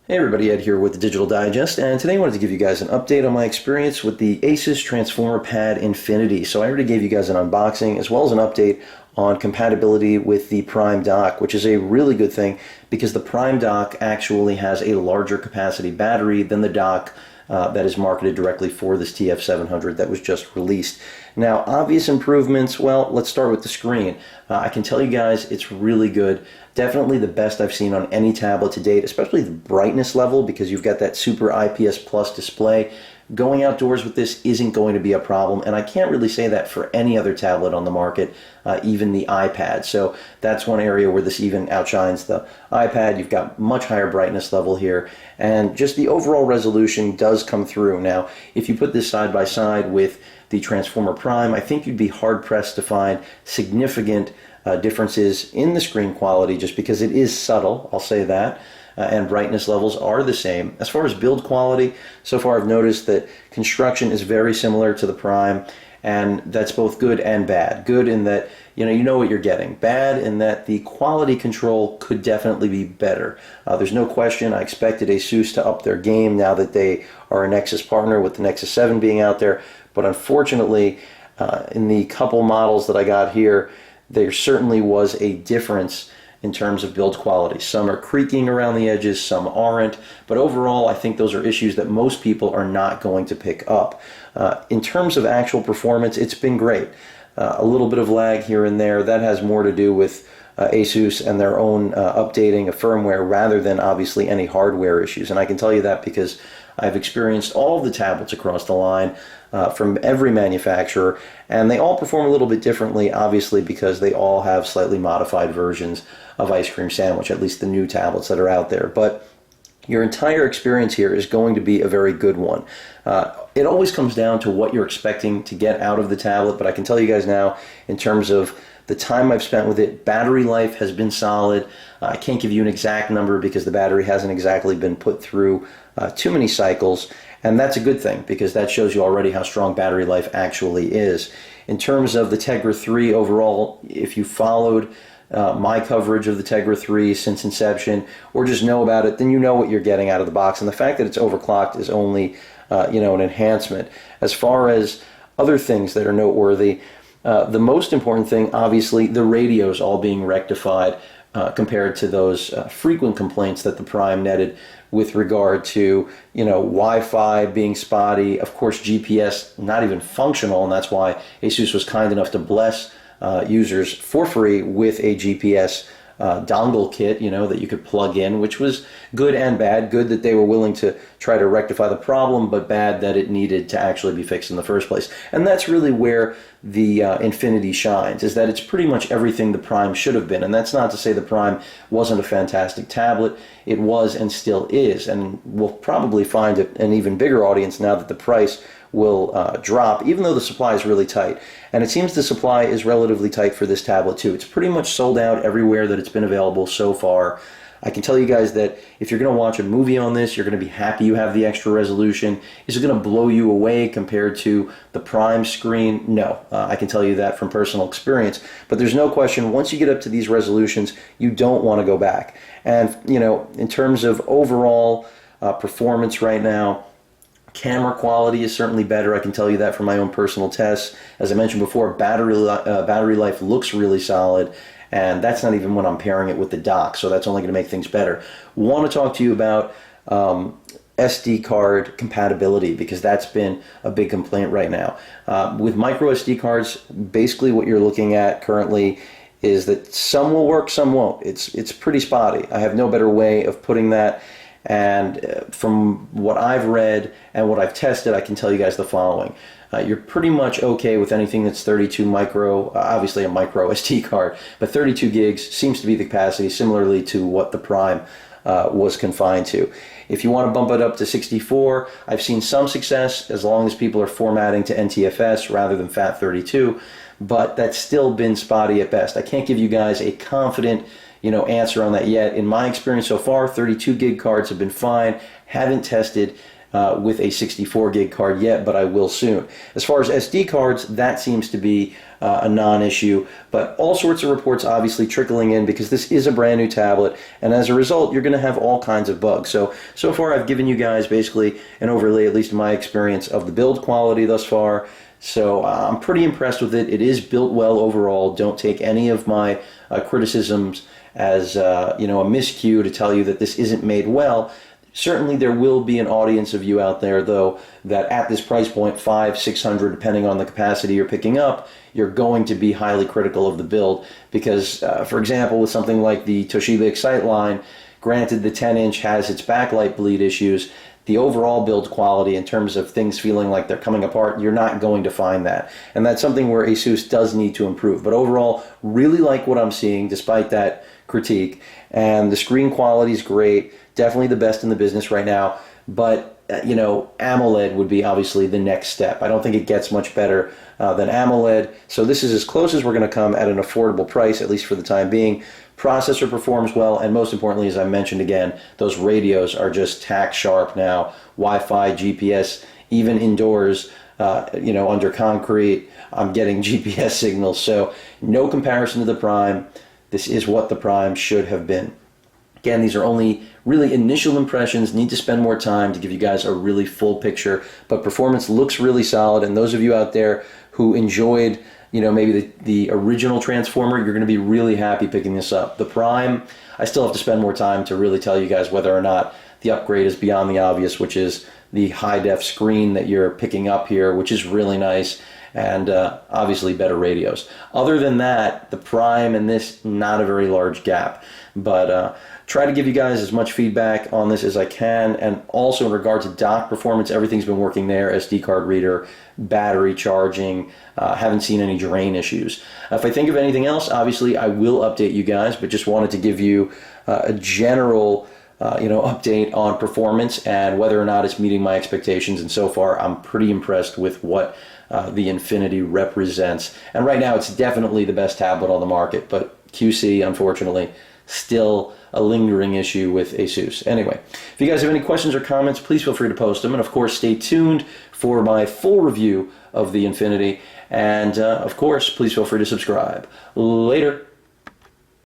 Hey everybody, Ed here with the Digital Digest, and today I wanted to give you guys an update on my experience with the Asus Transformer Pad Infinity. So I already gave you guys an unboxing as well as an update on compatibility with the Prime dock, which is a really good thing because the Prime dock actually has a larger capacity battery than the dock that is marketed directly for this TF700 that was just released. Now, obvious improvements, well, let's start with the screen. I can tell you guys it's really good. Definitely the best I've seen on any tablet to date, especially the brightness level because you've got that super IPS Plus display. Going outdoors with this isn't going to be a problem, and I can't really say that for any other tablet on the market, even the iPad. So that's one area where this even outshines the iPad. You've got much higher brightness level here, and just the overall resolution does come through. Now, if you put this side by side with the Transformer Prime, I think you'd be hard-pressed to find significant differences in the screen quality just because it is subtle, I'll say that. And brightness levels are the same. As far as build quality, so far I've noticed that construction is very similar to the Prime, and that's both good and bad. Good in that you know what you're getting. Bad in that the quality control could definitely be better. There's no question I expected Asus to up their game now that they are a Nexus partner with the Nexus 7 being out there, but unfortunately in the couple models that I got here, there certainly was a difference in terms of build quality. Some are creaking around the edges, some aren't, but overall I think those are issues that most people are not going to pick up. In terms of actual performance, it's been great. A little bit of lag here and there, that has more to do with Asus and their own updating of firmware rather than obviously any hardware issues. And I can tell you that because I've experienced all of the tablets across the line from every manufacturer, and they all perform a little bit differently, obviously because they all have slightly modified versions of Ice Cream Sandwich, at least the new tablets that are out there. But your entire experience here is going to be a very good one. It always comes down to what you're expecting to get out of the tablet, but I can tell you guys now, in terms of the time I've spent with it, battery life has been solid. I can't give you an exact number because the battery hasn't exactly been put through too many cycles, and that's a good thing because that shows you already how strong battery life actually is. In terms of the Tegra 3 overall, if you followed my coverage of the Tegra 3 since inception, or just know about it, then you know what you're getting out of the box. And the fact that it's overclocked is only, an enhancement. As far as other things that are noteworthy, the most important thing, obviously, the radios all being rectified compared to those frequent complaints that the Prime netted with regard to, Wi-Fi being spotty, of course, GPS not even functional, and that's why Asus was kind enough to bless users for free with a GPS dongle kit, that you could plug in, which was good and bad. Good that they were willing to try to rectify the problem, but bad that it needed to actually be fixed in the first place. And that's really where the Infinity shines, is that it's pretty much everything the Prime should have been. And that's not to say the Prime wasn't a fantastic tablet. It was and still is, and we'll probably find an even bigger audience now that the price will drop, even though the supply is really tight. And it seems the supply is relatively tight for this tablet too. It's pretty much sold out everywhere that it's been available so far. I can tell you guys that if you're going to watch a movie on this, you're going to be happy you have the extra resolution. Is it going to blow you away compared to the Prime screen? No, I can tell you that from personal experience. But there's no question, once you get up to these resolutions, you don't want to go back. And, in terms of overall performance right now, camera quality is certainly better. I can tell you that from my own personal tests. As I mentioned before, battery life looks really solid, and that's not even when I'm pairing it with the dock, so that's only going to make things better. Want to talk to you about SD card compatibility because that's been a big complaint right now. With micro SD cards, basically what you're looking at currently is that some will work, some won't. It's pretty spotty. I have no better way of putting that. And from what I've read and what I've tested, I can tell you guys the following. You're pretty much okay with anything that's 32 micro, obviously a micro SD card, but 32 gigs seems to be the capacity, similarly to what the Prime was confined to. If you want to bump it up to 64, I've seen some success as long as people are formatting to NTFS rather than FAT32, but that's still been spotty at best. I can't give you guys a confident answer on that yet. In my experience so far, 32 gig cards have been fine. Haven't tested with a 64 gig card yet, but I will soon. As far as SD cards, that seems to be a non-issue, but all sorts of reports obviously trickling in because this is a brand new tablet, and as a result, you're going to have all kinds of bugs. So far I've given you guys basically an overlay, at least in my experience, of the build quality thus far. So I'm pretty impressed with it. It is built well overall. Don't take any of my criticisms as a miscue to tell you that this isn't made well. Certainly there will be an audience of you out there, though, that at this price point, $500-600, depending on the capacity you're picking up, you're going to be highly critical of the build because, for example, with something like the Toshiba Excite line, granted the 10-inch has its backlight bleed issues, the overall build quality in terms of things feeling like they're coming apart, you're not going to find that. And that's something where Asus does need to improve. But overall, really like what I'm seeing despite that critique. And the screen quality is great. Definitely the best in the business right now. But, AMOLED would be obviously the next step. I don't think it gets much better than AMOLED. So this is as close as we're going to come at an affordable price, at least for the time being. Processor performs well, and most importantly, as I mentioned again, those radios are just tack sharp now. Wi-Fi, GPS, even indoors, under concrete, I'm getting GPS signals. So no comparison to the Prime. This is what the Prime should have been. Again, these are only really initial impressions. Need to spend more time to give you guys a really full picture, but performance looks really solid. And those of you out there who enjoyed maybe the original Transformer, you're going to be really happy picking this up. The Prime, I still have to spend more time to really tell you guys whether or not the upgrade is beyond the obvious, which is the high-def screen that you're picking up here, which is really nice, and obviously better radios. Other than that, the Prime and this, not a very large gap. But try to give you guys as much feedback on this as I can, and also in regard to dock performance, everything's been working there. SD card reader, battery charging, haven't seen any drain issues. If I think of anything else, obviously I will update you guys, but just wanted to give you a general update on performance and whether or not it's meeting my expectations. And so far, I'm pretty impressed with what the Infinity represents. And right now, it's definitely the best tablet on the market, but QC, unfortunately, still a lingering issue with Asus. Anyway, if you guys have any questions or comments, please feel free to post them. And of course, stay tuned for my full review of the Infinity. And of course, please feel free to subscribe. Later.